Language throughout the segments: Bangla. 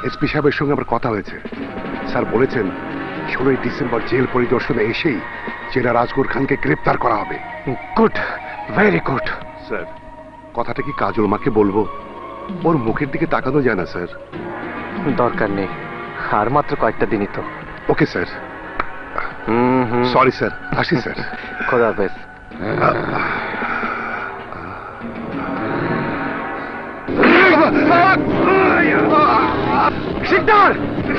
এসপি সাহেবের সঙ্গে আমার কথা হয়েছে। স্যার বলেছেন 16 ডিসেম্বর জেল পরিদর্শনে এসেই জেলা রাজগোর খানকে গ্রেপ্তার করা হবে। Good, very good. স্যার কথাটা কি কাজল মাকে বলবো? ওর মুখের দিকে তাকানো যায় না স্যার। দরকার নেই, আর মাত্র কয়েকটা দিনই তো। Okay sir. সরি স্যার, আসি স্যার। খোদা হাফেজ। শিকদার,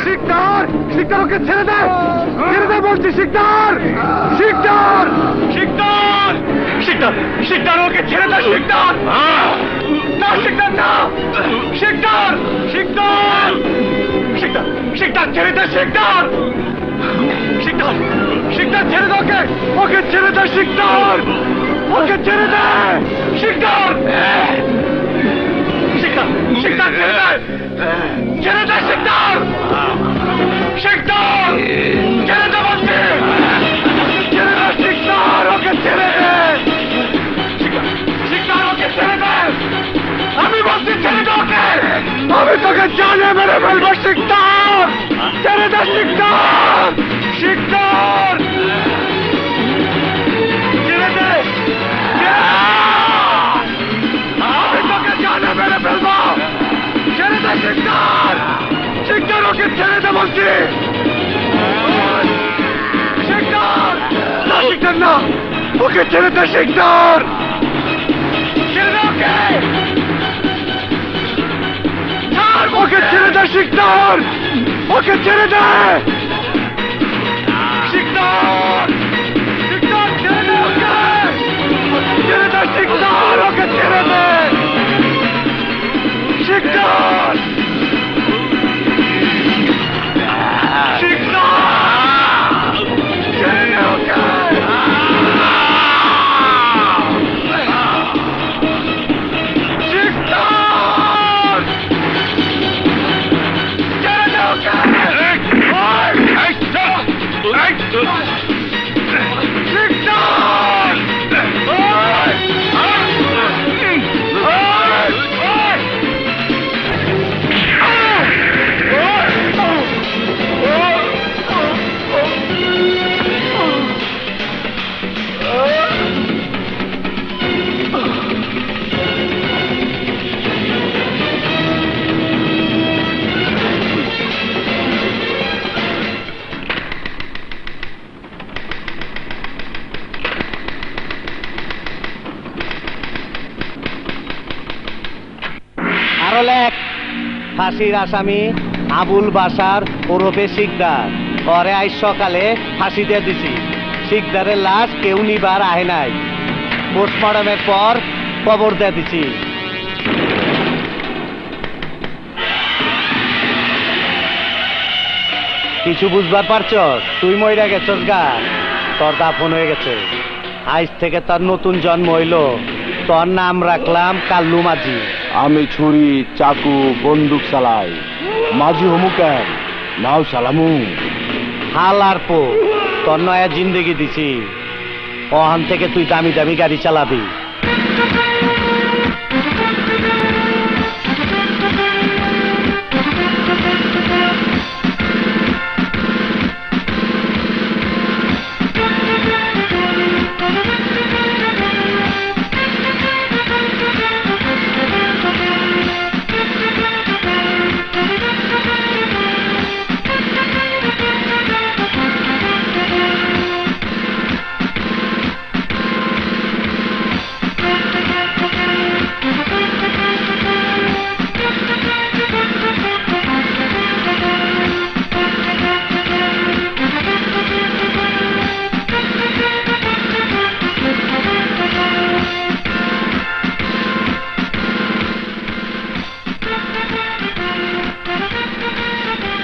শিকদার, শিকদার ওকে ছেড়ে দে, ছেড়ে দে বলছি। শিকদার, শিকদার, শিকদার, শিকদার, শিকদার ওকে ছেড়ে দে। শিকদার না, শিকদার না, শিকদার, শিকদার, শিকদার, শিকদার ছেড়ে দে। শিকদার, শিকদার, শিকদার ছেড়ে দে ওকে, ওকে ছেড়ে দে। শিকদার, ওকে ছেড়ে দে। শিকদার, শিকদার, শিকদার ছেড়ে দে, ছেড়ে দে। শিকদার, শিকদার ছেড়ে দে বলছি, ছেড়ে দে। শিকদার ওকে ছেড়ে দে, শিকদার ওকে ছেড়ে দে। আমি বলছি ছেড়ে দে ওকে, আমি তোকে জানে মেরে ফেলবো। শিকদার ছেড়ে দে। শিকদার, শিকদার ছেড়ে দে, আমি তোকে জানে মেরে ফেলবো। ছেড়ে দে শিকদার, শিকদার ওকে ছেড়ে দে বলছি। শিকদার না, শিকদার না, ওকে ছেড়ে দে। শিকদার ছেড়ে দে ওকে, ছাড় ওকে, ছেড়ে দে। শিকদার ওকে ছেড়ে দে। শিকদার, শিকদার ছেড়ে দে ওকে, ছেড়ে দে। শিকদার ওকে ছেড়ে দে। শিকদার, শিকদার ছেড়ে দে ওকে। শিকদার ছেড়ে দে ওকে। আরো লেখ, ফাঁসির আসামি আবুল বাসার ওরফে শিকদার, পরে আজ সকালে ফাঁসি দিয়ে দিছি। শিকদারের লাশ কেউ নিবার আহে নাই, পোস্টমর্টমের পর কবর দিয়ে দিছি। কিছু বুঝবার পারছস? তুই মইরা গেছস গা, তোর দাফন হয়ে গেছে। আজ থেকে তার নতুন জন্ম হইল। তোর নাম রাখলাম কাল্লু মাঝি। আমি ছুরি চাকু বন্দুক চালাই, মাঝি হমু কেন? নাও সালামু। হাল আর পো, তোর নয়া জিন্দেগি দিছি। ওখান থেকে তুই দামি দামি গাড়ি চালাবি।